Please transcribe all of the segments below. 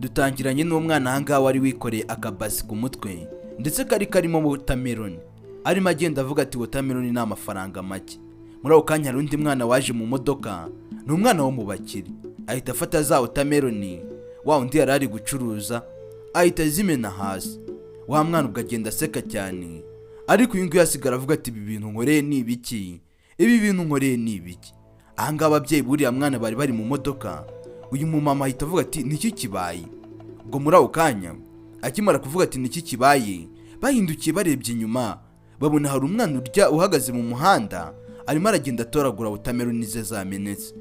dutangiranye n'umwana ahangaha wari wikoreye akabasi ku mutwe ndetse kari karimo watermelon, arimo agenda avuga ati watermelon ni amafaranga make. Muri ako kanya hari undi mwana waje mu modoka, ni umwana wo mu bakire, ahita afata za watermelon wa undi yari ari gucuruza ahita azimena hasi. Wa mwana ugagenda aseka cyane, ariko uyu nguyu asigara avuga ati ibi bintu nkoreye ni ibiki, ibi bintu nkoreye ni ibiki. Ahangaha ababyeyi buriya mwana bari mu modoka, uyu mumama ahita avuga ati niki kibaye. Ubwo muri ako kanya akimara kuvuga ati niki kibaye, bahindukiye barebye inyuma babona hari umwana urya uhagaze mu muhanda arimo aragenda atoragura watermelon ze zamenetse.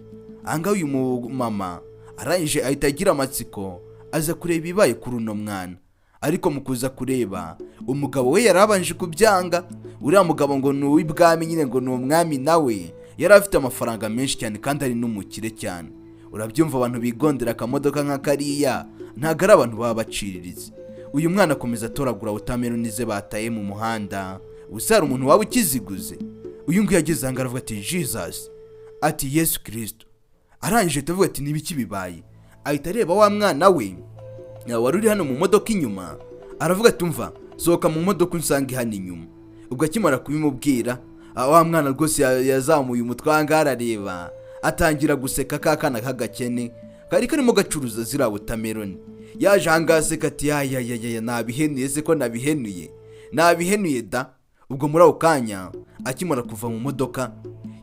Ahangaha uyu mama arangije ahita agira amatsiko aza kureba ibibaye kuri uno mwana, ariko mu kuza kureba umugabo we yarabanje kubyanga. Uriya mugabo ngo ni uw'ibwami nyine, ngo ni umwami, nawe yari afite amafaranga menshi cyane kandi ari n'umukire cyane. Urabyumva abantu bigondera akamodoka nka kariya ntago ari abantu baba baciriritse. Uyu mwana akomeza atoragura watermelon ze bataye mu muhanda, gusa hari umuntu waba ukiziguze. Uyu nguyu yageze ahangaha aravuga ati Jesus, ati Yesu Kristo. Arangije atavuga ati nibiki bibaye, ahita areba wa mwana we wari uri hano mu modoka inyuma, aravuga ati umva sohoka mu modoka unsange hano inyuma. Ubwo akimara kubimubwira wa mwana rwose yazamuye umutwe ahangaha arareba, atangira guseka kakana k'agakene kari karimo gacuruza zira watermelon. Yaje ahangaha aseka ati ya nabihenuye se ko nabihenuye da. Ubwo muri ako kanya akimara kuva mu modoka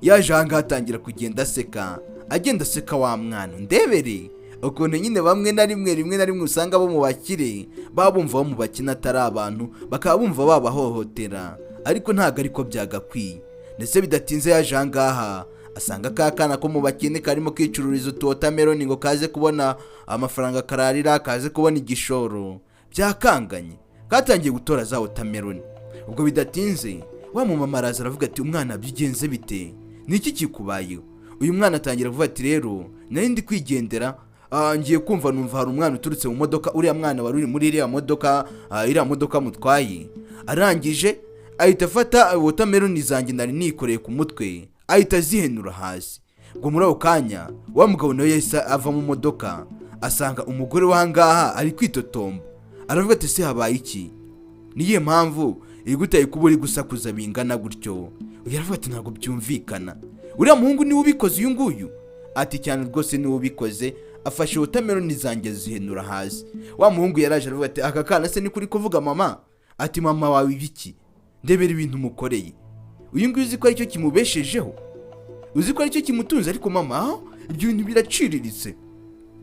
yaje ahangaha atangira kugenda aseka, agenda aseka wa mwana. Ndebere ukuntu nyine bamwe na rimwe usanga bo mu bakire babumva bo mu bakina atari abantu, bakaba bumva babahohotera, ariko ntago ariko byagakwiye. Ndetse bidatinze yaje ahangaha asanga kakana ko mu bakene karimo kwicururiza utu watermelon ngo kaze kubona amafaranga kararira, kaze kubona igishoro. Byakanganye katangiye gutora za watermelon. Ubwo bidatinze wa mumama araza aravuga ati umwana byigenze bite, niki kikubayeho? Uyu mwana atangira kuvuga ati rero nari ndi kwigendera, ngiye kumva numva hari umwana uturutse mu modoka. Uriya mwana wari uri muri iriya modoka mutwaye, arangije ahita afata watermelon zanjye nari nikoreye ku mutwe ahita zihenura hasi. Ngo muri ako kanya wa mugabo nawe yahise ava mu modoka asanga umugore wahangaha ari kwitotomba, aravuga ati se habaye iki, niye mpamvu igutaye kuba uri gusakuza bingana gutyo? Yaravuga ati ntabwo byumvikana, uriya muhungu niwe ubikoze uyu nguyu? Ati cyane rwose niwe ubikoze, afashe watermelon zanjye zihenura hasi. Wa muhungu yaraje aravuga ati aka kana se ni kuri kuvuga mama? Ati mama wawe ibiki, ndebera ibintu mukoreye. Uyu nguyu uzi ko aricyo kimubeshejeho, uzi ko aricyo kimutunze, ariko mama ibyo bintu biraciriritse,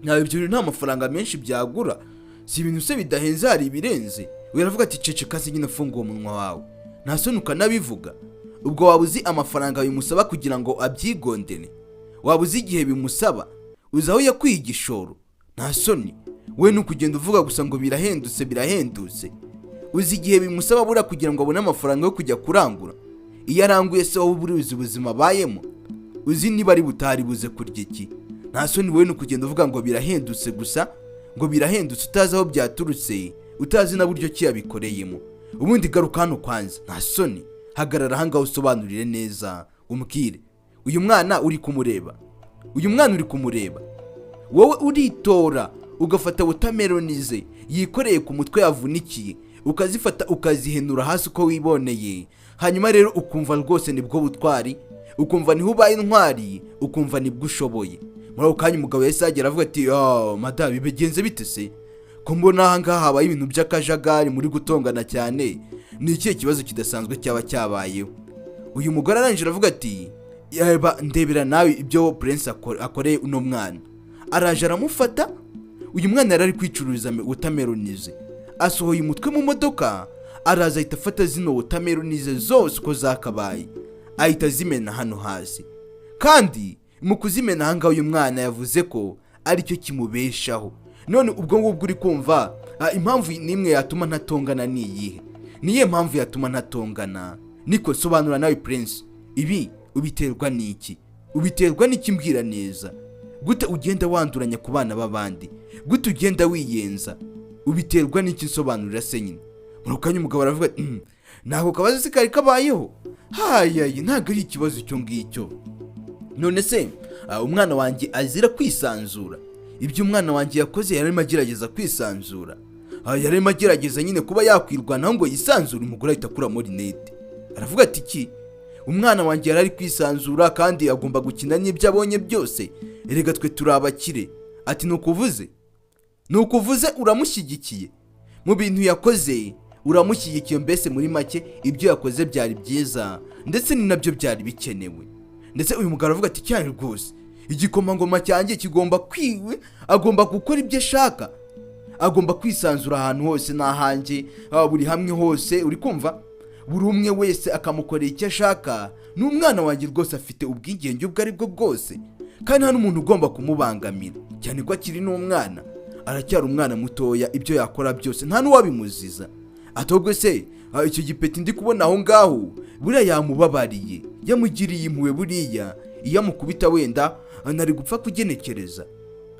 nawe ibyo nta mafaranga menshi byagura, si ibintu se bidahenze, hari ibirenze. Uravuga ati ceceka se nyine funga umunwa wawe, nta soni ukanabivuga. Ubwo waba uzi amafaranga bimusaba kugira ngo abyigondere? Waba uzi igihe bimusaba? Uzi aho yakwiye igishoro? Nta soni we ni ukugenda uvuga gusa ngo birahendutse. Uzi igihe bimusaba bura kugira ngo abone amafaranga yo kujya kurangura? Iyo aranguye se wowe buri uzi ubuzima bayemo? Uzi niba ari butari buze kurya iki? Nta soni we ni ukugenda uvuga ngo birahendutse gusa, ngo birahendutse utazi aho byaturutse, utazi na buryo ki yabikoreyemo. Ubundi garuka hano kwanza, nta soni, hagarara ahangaha usobanurire neza, umbwire uyu mwana uri kumureba, wowe uritora ugafata watermelon ze yikoreye ku mutwe yavunikiye, ukazifata ukazihenura hasi uko wiboneye, hanyuma rero ukumva rwose nibwo butwari, ukumva niho ubaye intwari, ukumva nibwo ushoboye. Muri ako kanya umugabo yahise agera avuga ati madame bigenze bite se, ko mbona ahangaha habaye ibintu by'akajagari, muri gutongana cyane, ni ikihe kibazo kidasanzwe cyaba cyabayeho? Uyu mugore arangije aravuga ati yaba ndebera nawe ibyo prince akoreye uno mwana. Araje aramufata, uyu mwana yari ari kwicururiza watermelon ze, asohoye umutwe mu modoka, araza ahita afata zino watermelon ze zose uko zakabaye ahita zimena hano hasi. Kandi mu kuzimena ahangaha uyu mwana yavuze ko aricyo kimubeshaho. None ubwo ngubwo uri kumva impamvu nimwe yatuma ntatongana niyihe? Niye mpamvu yatuma ntatongana? Niko sobanura nawe prince, ibi ubiterwa n'iki? Ubiterwa n'iki mbwira neza? Gute ugenda wanduranya ku bana b'abandi? Gute ugenda wiyenza? Ubiterwa n'iki nsobanurira se nyine? Murukanye umugabo aravuga nako kabazo se kari kabayeho? Hayayi ntago ari ikibazo cyo ngicyo. None se umwana wanjye azira kwisanzura, ibyo umwana wanjye yakoze yarimo agerageza kwisanzura, yarimo agerageza nyine kuba yakwirwanaho ngo yisanzure. Umugore ahita akuramo rinete aravuga ati iki, umwana wanjye yari ari kwisanzura kandi agomba gukina n'ibyo abonye byose, erega twe turi abakire. Ati nukuvuze uramushyigikiye mu bintu yakoze, uramushyigikiye mbese muri make ibyo yakoze byari byiza ndetse ni nabyo byari bikenewe. Ndetse uyu mugabo aravuga ati cyane rwose igikomangoma cyanjye kigomba kwiwe, agomba gukora ibyo ashaka, agomba kwisanzura ahantu hose n'ahanjye, buri hamwe hose, uri kumva, buri umwe wese akamukorera icyo ashaka. N'umwana wanjye rwose afite ubwigenge ubwo ari bwo bwose kandi nta n'umuntu ugomba kumubangamira, cyane ko akiri n'umwana, aracyari umwana mutoya, ibyo yakora byose nta n'uwabimuziza. Atobwe se icyo gipeti ndi kubona aho ngaho buriya yamubabariye, yamugiriye impuhwe, buriya iyo amukubita wenda nari gupfa kugenekereza,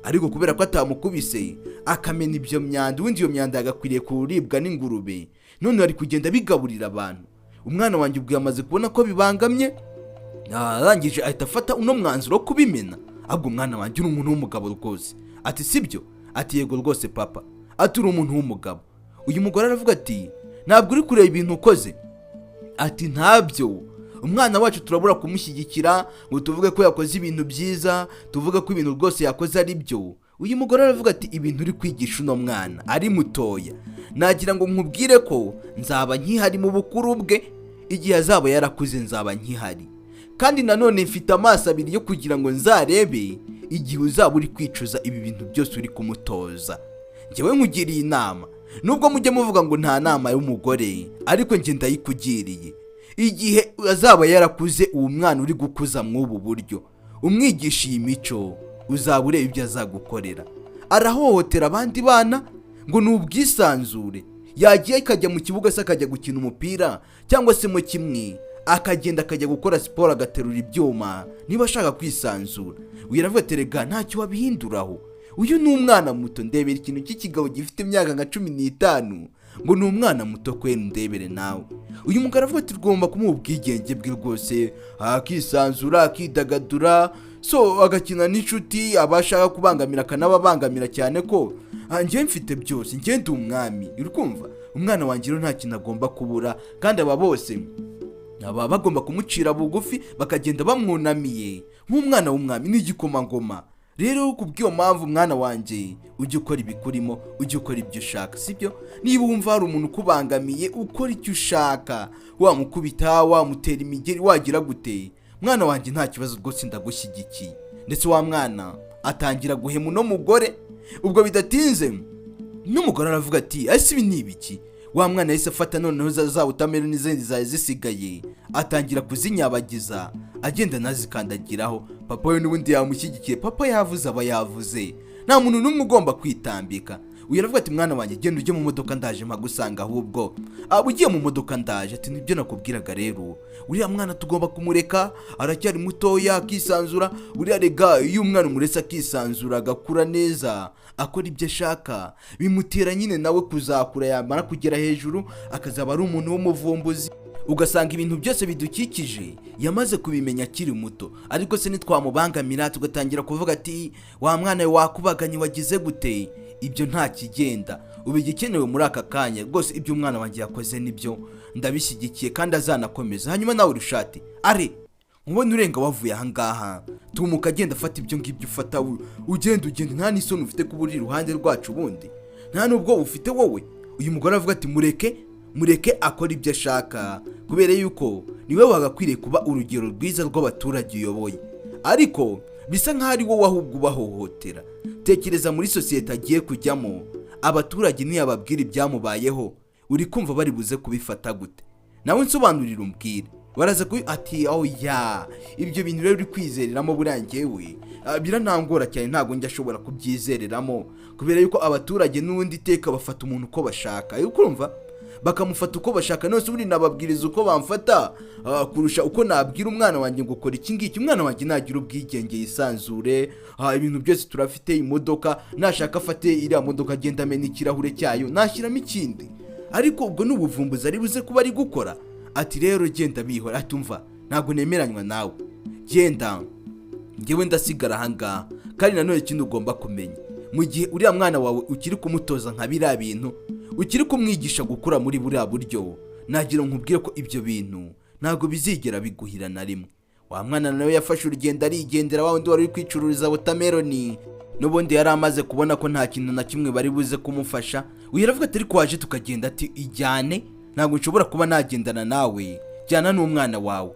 ariko kubera ko atamukubise akamena ibyo myanda, ubundi iyo myanda yagakwiriye kuribwa n'ingurube, none ari kugenda bigaburira abantu. Umwana wanjye ubwo yamaze kubona ko bibangamye, arangije ahita afata uno mwanzuro wo kubimena. Ahubwo umwana wanjye uri umuntu w'umugabo rwose. Ati sibyo? Ati yego rwose papa, ati uri umuntu w'umugabo. Uyu mugore aravuga ati ntabwo uri kureba ibintu ukoze. Ati ntabyo, umwana wacu turabura kumushyigikira ngo tuvuge ko yakoze ibintu byiza, tuvuge ko ibintu rwose yakoze ari byo. Uyu mugore aravuga ati ibintu uri kwigisha uno mwana ari mutoya, nagira ngo nkubwire ko nzaba nkihari mu bukuru bwe, igihe azaba yarakuze nzaba nkihari, kandi nanone mfite amaso abiri yo kugira ngo nzarebe igihe uzaba uri kwicuza ibi bintu byose uri kumutoza. Njyewe nkugiriye inama, nubwo mujye muvuga ngo nta nama y'umugore, ariko njye ndayikugiriye. Igihe azaba yarakuze uwo mwana uri gukuza mw'ubu buryo, umwigisha iyi mico, uzaba ureba ibyo azagukorera. Arahohotera abandi bana ngo ni ubwisanzure, yagiye akajya mu kibuga se akajya gukina umupira cyangwa se mu kimwe, akagenda akajya gukora siporo agaterura ibyuma niba ashaka kwisanzura. Uyu aravuga ati rega ntacyo wabihinduraho, uyu ni umwana muto, ndebera ikintu cy'ikigabo gifite imyaka nka 15 ngo ni umwana muto kwera, ndebere nawe. Uyu mugabo aravuga ati tugomba kumuha ubwigenge bwe rwose, akisanzura akidagadura, so agakina n'inshuti, abashaka kubangamira akanababangamira, cyane ko njye mfite byose, njye ndi umwami. Uri kumva, umwana wanjye nta kintu agomba kubura, kandi aba bose aba bagomba kumucira bugufi bakagenda bamwunamiye nk'umwana w'umwami n'igikomangoma. Rero kubw'iyo mpamvu mwana wanjye ujye ukora ibikurimo, ujye ukora ibyo ushaka, sibyo? Niba wumva hari umuntu ukubangamiye ukora icyo ushaka, wamukubita, wamutera imigeri, wagira gute, mwana wanjye nta kibazo rwose ndagushyigikiye. Ndetse wa mwana atangira guhema no mugore. Ubwo bidatinze n'umugore aravuga ati ese ibi ni ibiki? Wa mwana yahise afata noneho za utamera n'izindi zaje zisigaye, atangira kuzinyabagiza, agenda nazikandagiraho. Papa we n'ubundi yamushyigikiye, papa yavuze aba yavuze, nta muntu n'umwe ugomba kwitambika. Uyu aravuga ati mwana wanjye genda ujye mu modoka ndaje mpagusanga, ahubwo ugiye mu modoka ndaje. Ati nibyo nakubwiraga rero, uriya mwana tugomba kumureka, aracyari mutoya akisanzura. Uriya rega iyo umwana umuretse akisanzura agakura neza akora ibyo ashaka, bimutera nyine nawe kuzakura, yamara kugera hejuru akazaba ari umuntu w'umuvumbuzi, ugasanga ibintu byose bidukikije yamaze kubimenya akiri muto. Ariko se nitwamubangamira tugatangira kuvuga ati wa mwana we wakubaganye wagize gute, ibyo nta kigenda. Ubigikenewe muri aka kanya rwose, ibyo umwana wanjye yakoze nibyo ndabishyigikiye kandi azanakomeza. Hanyuma nawe urushati are mubone urenga wavuye aha ngaha, tumuka agenda afata ibyo ngibyo ufata, ugenda nta n'isoni ufite kubura iruhande rwacu, ubundi nta nubwo ufite wowe. Uyu mugore avuga ati mureke akora ibyo ashaka, kubera yuko niwe wagakwiriye kuba urugero rwiza rw'abaturage uyoboye, ariko bisa nk'aho ari wowe ahubwo ubahohotera. Tekereza muri sosiyete agiye kujyamo, abaturage ntiyababwira ibyamubayeho, uri kumva bari buze kubifata gute? Nawe nsobanurira umbwire. Baraza ati ya ibyo bintu rero uri kwizereramo burangewe biranangora cyane, ntago njya ashobora kubyizereramo, kubera yuko abaturage n'ubundi iteka bafata umuntu uko bashaka. Ukumva bakamufata uko bashaka, nose uri nababwiriza uko bamfata kurusha uko nabwira umwana wanjye ngo ukora iki ngiki. Umwana wanjye nagira ubwigenge yisanzure, ibintu byose turafite, imodoka nashaka afate iriya modoka agenda amena ikirahure cyayo nashyiramo ikindi, ariko ubwo n'ubuvumbuzi ari buze kuba ari gukora. Ati rero genda bihora, atumva ntago nemeranywa nawe, genda ngewe ndasigara aha ngaha. Kandi nanone ikintu ugomba kumenya, mu gihe uriya mwana wawe ukiri kumutoza nka biriya bintu, ukiri kumwigisha gukura muri buriya buryo, nagira nkubwire ko ibyo bintu ntabwo bizigera biguhira na rimwe. Wa mwana nawe yafashe urugendo arigendera, wa wundi wari uri kwicururiza watermelon n'ubundi yari amaze kubona ko nta kintu na kimwe bari buze kumufasha. Uyaravuga ati ariko waje tukagenda, ati ijyane, ntabwo nshobora kuba nagendana nawe, jyana n'umwana wawe,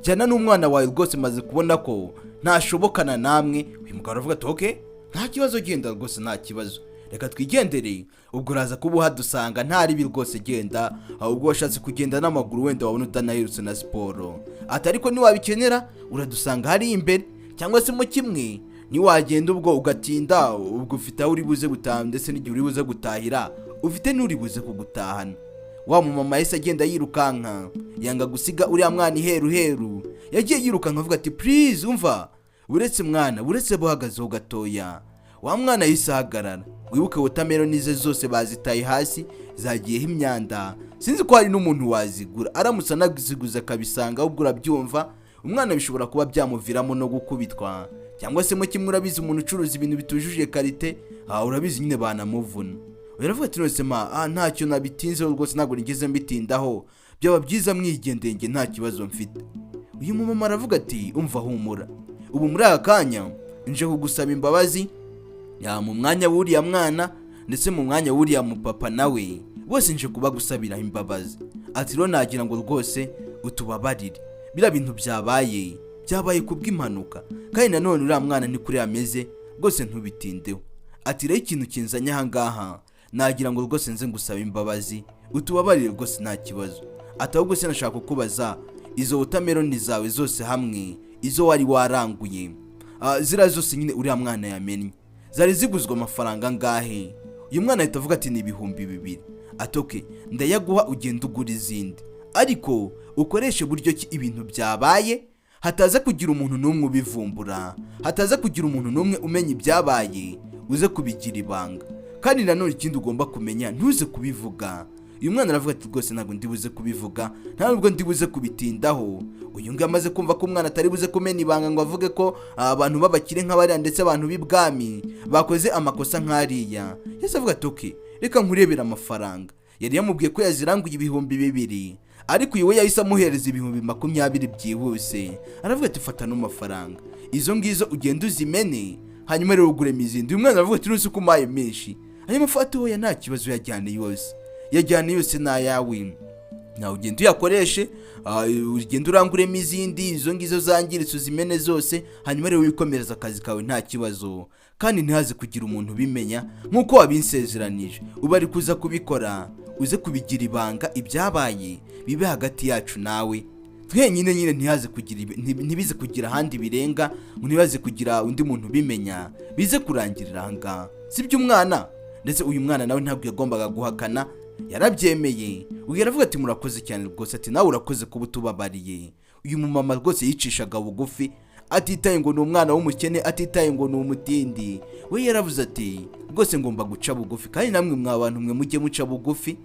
jyana n'umwana wawe rwose, maze kubona ko ntashobokana namwe. Uyu mugabo aravuga ati okay, nta kibazo, genda rwose, nta kibazo, reka twigendere, ubwo uraza kuba uhadusanga, ntari bi rwose, genda, ahubwo washatse kugenda n'amaguru wenda wabona utanahirutse na siporo, ati ariko niwabikenera uradusanga hari imbere, cyangwa se mu kimwe niwagenda ubwo ugatinda, ubwo ufite aho uri buze gutaha, ndetse n'igihe uri buze gutahira ufite n'uri buze kugutahana. Wa mumama yahise agenda yirukanka, yanga gusiga uriya mwana iheru, yagiye yirukanka avuga ati please umva, uretse mwana, uretse buhagazeho gatoya. Wa mwana yahise ahagarara. Wibuke watermelon ze zose bazitaye hasi, zagiyeho imyanda, sinzi ko hari n'umuntu wazigura, aramutse anaziguza akabisanga, ubwo urabyumva umwana bishobora kuba byamuviramo no gukubitwa, cyangwa se mu kimwe urabizi umuntu ucuruza ibintu bitujuje karite, urabizi nyine banamuvuna. Uravuga ati nose ntacyo nabitinzeho rwose, ntabwo nigeze mbitindaho, byaba byiza mwigendenge, nta kibazo mfite. Uyu mumama aravuga ati umva humura, ubu muri aka kanya nje kugusaba imbabazi mu mwanya w'uriya mwana, ndetse mu mwanya w'uriya mupapa nawe, bose nje kubagusabira imbabazi. Ati rero nagira ngo rwose utubabarire, biriya bintu byabaye kubw'impanuka, kandi nanone uriya mwana ni kuri ameze rwose, ntubitindeho. Ati rero ikintu kinzanye aha ngaha, nagira ngo rwose nze ngusaba imbabazi, utubabarire rwose, nta kibazo. Ati ahubwo se nashaka kukubaza, izo watermelon zawe zose hamwe, izo wari waranguye, zira zose nyine uriya mwana yamennye, zari ziguzwe amafaranga angahe? Uyu mwana ahita avuga ati ni 2,000. Ati okay, ndayaguha ugenda ugura izindi, ariko ukoreshe buryo ki ibintu byabaye hataza kugira umuntu n'umwe ubivumbura, hataza kugira umuntu n'umwe umenya ibyabaye, uze kubigira ibanga, kandi nanone ikindi ugomba kumenya, ntuze kubivuga. Uyu mwana aravuga ati rwose ntabwo ndibuze kubivuga, nta nubwo ndibuze kubitindaho. Uyu nguyu amaze kumva ko umwana atari buze kumena ibanga ngo avuge ko abantu b'abakire nk'abariya ndetse abantu b'ibwami bakoze amakosa nk'ariya, yese avuga ati okay, reka nkurebera amafaranga. Yari yamubwiye ko yaziranguye 2,000, ariko uyu we yahise amuhereza 20,000 byihuse. Aravuga ati fata no mafaranga, izo ngizo ugenda uzimene, hanyuma rero uguremo izindi. Uyu mwana aravuga ati nusi kumaye menshi, hanyuma fata hoya, nta kibazo, yajyane yose nayawe, nawe ugenda uyakoreshe, ugenda uranguremo izindi, izo ngizo zangiritse uzimene zose, hanyuma rero wikomereza akazi kawe, nta kibazo, kandi ntihaze kugira umuntu ubimenya nk'uko wabinsezeranije. Uba ari kuza kubikora, uze kubigira ibanga, ibyabaye bibe hagati yacu nawe twenyine, nyine ntibize kugira ahandi birenga, ntibaze kugira undi muntu ubimenya, bize kurangirira aha, sibyo umwana. Ndetse uyu mwana nawe ntabwo yagombaga guhakana, yarabyemeye. Uyu aravuga ati murakoze cyane rwose, ati nawe urakoze kuba utubabariye. Uyu mumama rwose yicishaga bugufi, atitaye ngo ni umwana w'umukene, atitaye ngo ni umutindi. We yaravuze ati rwose ngomba guca bugufi, kandi namwe mwabantu mwe mujye muca bugufi.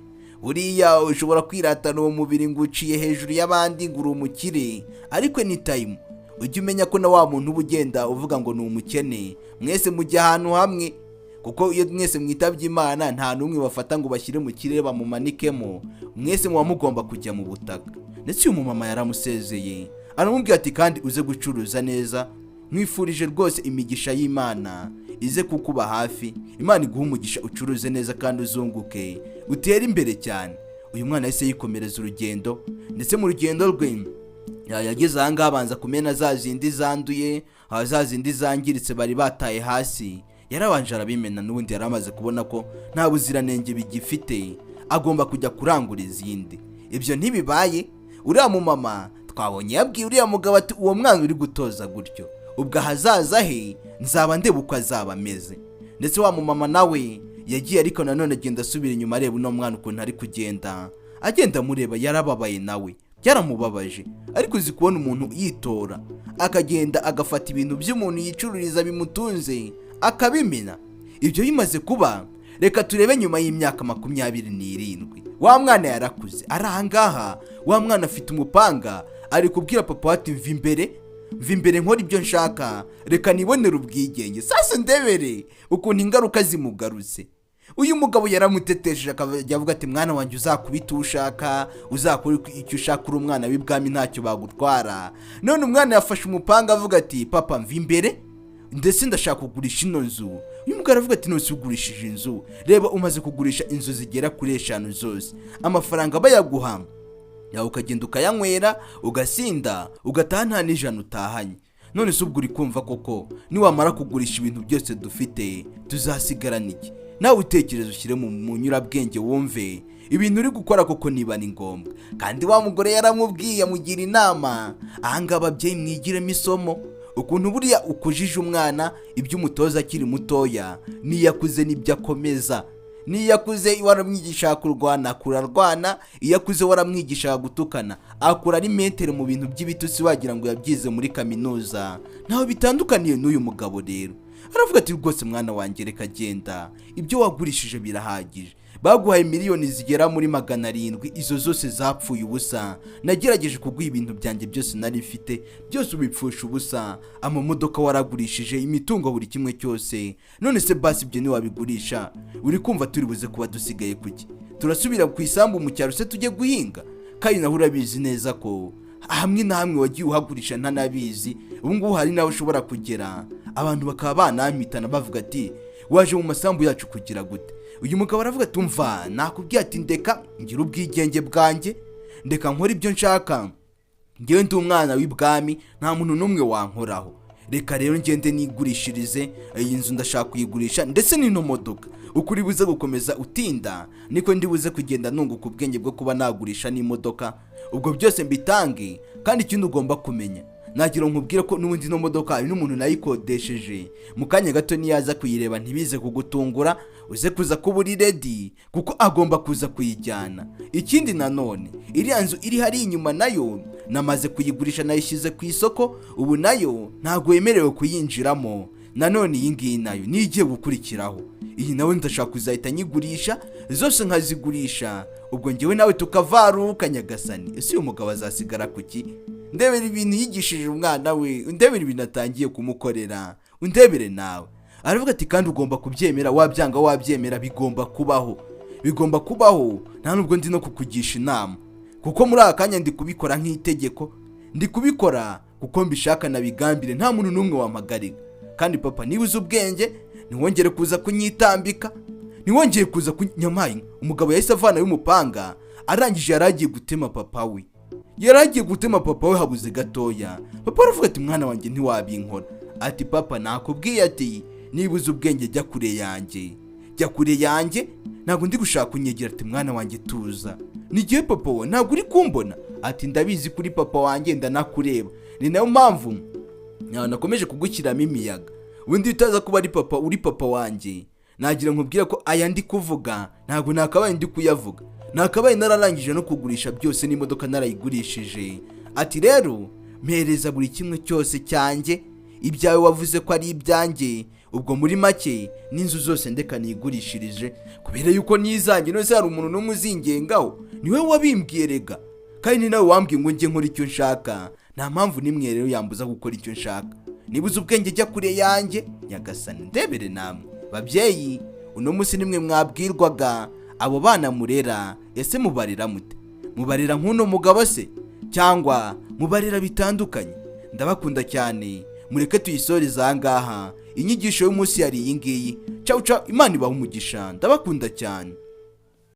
Uriya ushobora kwiratana uwo mubiri ngo uciye hejuru y'abandi ngo uri umukire, ariko ni time ujye umenya ko na wa muntu uba ugenda uvuga ngo ni umukene, mwese mujya ahantu hamwe, kuko iyo mwese mwitabye Imana nta n'umwe bafata ngo bashyire mu kirere bamumanikemo, mwese muba mugomba kujya mu butaka. Ndetse uyu mumama yaramusezeye, aramubwira ati kandi uze gucuruza neza, mwifurije rwose imigisha y'Imana ize kukuba hafi, Imana iguha umugisha, ucuruze neza kandi uzunguke, utere imbere cyane. Uyu mwana yahise yikomereza urugendo, ndetse mu rugendo rwe yageze aha ngaha abanza kumena za zindi zanduye, za zindi zangiritse bari bataye hasi, yarabanje arabimena. N'ubundi yaramaze kubona ko nta buziranenge bigifite, agomba kujya kurangura izindi. Ibyo ntibibaye, uriya mumama twabonye yabwiye uriya mugabo ati uwo mwana uri gutoza gutyo, ubwo ahazaza he nzaba ndeba uko azaba ameze. Ndetse wa mumama nawe yagiye, ariko nanone agenda asubira inyuma areba uno mwana ukuntu ari kugenda, agenda amureba, yarababaye nawe, byaramubabaje. Ariko uzi kubona umuntu yitora akagenda agafata ibintu by'umuntu yicururiza bimutunze akabimena. Ibyo bimaze kuba, reka turebe nyuma y'imyaka 27 wa mwana yarakuze, ari ahangaha. Wa mwana afite umupanga, ari kubwira papa ati mva imbere, mva imbere nkora ibyo nshaka, reka nibonere ubwigenge. Sasa ndebere ukuntu ingaruka zimugarutse. Uyu mugabo yaramutetesheje akajya avuga ati mwana wanjye uzakubita ushaka, uzakora icyo ushaka, uri umwana w'ibwami ntacyo bagutwara. None umwana yafashe umupanga avuga ati papa mva imbere, ndetse ndashaka kugurisha ino nzu. Uyu mugabo aravuga ati nose ugurishije inzu, reba umaze kugurisha inzu zigera kuri 5 zose, amafaranga bayaguha yawe ukagenda ukayanywera ugasinda ugataha nta n'ijana utahanye. None se ubwo uri kumva koko niwamara kugurisha ibintu byose dufite tuzasigarana iki? Nawe utekereza ushyire mu nyurabwenge wumve ibintu uri gukora koko niba ni ngombwa. Kandi wa mugore yaramubwiye amugira inama, ahanga ababyeyi mwigiremo isomo ukuntu buriya ukujije umwana ibyo umutoza akiri mutoya, niyakuze nibyo akomeza. Niyakuze waramwigisha kurwana kurarwana, iyakuze waramwigisha gutukana akura ari mentere mu bintu by'ibitutsi wagira ngo yabyize muri kaminuza. Naho bitandukaniye n'uyu mugabo rero. Aravuga ati rwose mwana wanjye reka genda, ibyo wagurishije birahagije. Baguhaye miliyoni zigera muri 700, izo zose zapfuye ubusa. Nagerageje kuguha ibintu byanjye byose nari mfite, byose ubipfusha ubusa. Amamodoka waragurishije, imitungo buri kimwe cyose. None se basi ibyo ni wabigurisha, uri kumva turi buze kuba dusigaye kuki? Turasubira ku isambu mu cyaro se tujye guhinga? Kandi naho urabizi neza ko hamwe na hamwe wagiye uhagurisha ntanabizi. Ubu ngubu hari nawe ushobora kugera abantu bakaba banamitana bavuga ati waje mu masambu yacu kugira gute? Uyu mugabo aravuga ati umva nakubwiye ati ndeka ngira ubwigenge bwanjye, ndeka nkora ibyo nshaka, ngewe ndi umwana w'ibwami nta muntu n'umwe wankoraho. Reka rero ngende nigurishirize iyi nzu, ndashaka kuyigurisha ndetse n'ino modoka. Ukuri buze gukomeza utinda niko ndibuze kugenda nunguka ubwenge bwo kuba nagurisha n'imodoka. Ubwo byose mbitange. Kandi ikindi ugomba kumenya, nagira nkubwira ko n'ubundi no modoka hari n'umuntu nayikodesheje, mu kanya gato niyaza kuyireba ntibize kugutungura, uze kuza kuba uri ready kuko agomba kuza kuyijyana. Ikindi nanone iriya nzu iri hari inyuma nayo namaze kuyigurisha, nayishyize ku isoko, ubu nayo ntago yemerewe kuyinjiramo. Nanone iyi ngiyi nayo nigiye gukurikiraho, iyi nawe ndashaka kuzahita nyigurisha, zose nkazigurisha. Ubwo ngewe nawe tukavaruka nyagasani. Ese uyu mugabo azasigara kuki? Ndebera ibintu yigishije umwana we, ndebera ibintu atangiye kumukorera, undebere nawe. Aravuga ati kandi ugomba kubyemera, wabyanga wabyemera, bigomba kubaho. Nta nubwo ndi no kukugisha inama, kuko muri aka kanya ndi kubikora nk'itegeko, ndi kubikora kuko mbishaka nabigambire, nta muntu n'umwe wamagarika. Kandi papa niba uzi ubwenge ntiwongere kuza kunyitambika, ntiwongere kuza kunyamaye. Umugabo yahise avana y'umupanga, arangije yaragiye gutema papa we. Habuze gatoya. Papa aravuga ati mwana wanjye ntiwabinkora. Ati papa nakubwiye ati niba uzi ubwenge jya kure yanjye, ntabwo ndi gushaka kunyegera. Ati mwana wanjye tuza, nigiye papa we ntabwo uri kumbona. Ati ndabizi kuri papa wanjye ndanakureba, ni nayo mpamvu nakomeje kugukiramo imiyaga. Ubundi utaza kuba ari papa uri papa wanjye, nagira nkubwira ko aya ndi kuvuga ntabwo nakabaye ndi kuyavuga, nakabaye nararangije no kugurisha byose n'imodoka narayigurishije. Ati rero mpereza buri kimwe cyose cyanjye, ibyawe wavuze ko ari ibyanjye. Ubwo muri make n'inzu zose ndeka nigurishirije, kubera yuko nizanjye nose hari umuntu n'umwe uzingengaho. Niwe wabimbwiye rega, kandi ni nawe wambwiye ngo njye nkora icyo nshaka. Nta mpamvu nimwe rero yambuza gukora icyo nshaka. Nibuze ubwenge jya kure yanjye nyagasani. Ndebere namwe babyeyi, uno munsi nimwe mwabwirwaga abo bana murera. Ese mubarera mute? Mubarera nk'uno mugabo se cyangwa mubarera bitandukanye? Ndabakunda cyane, mureke tuyisoreze aha ngaha. Inyigisho y'umunsi yari iyi ngiyi. Ciao ciao, Imana ibahe umugisha. Ndabakunda cyane.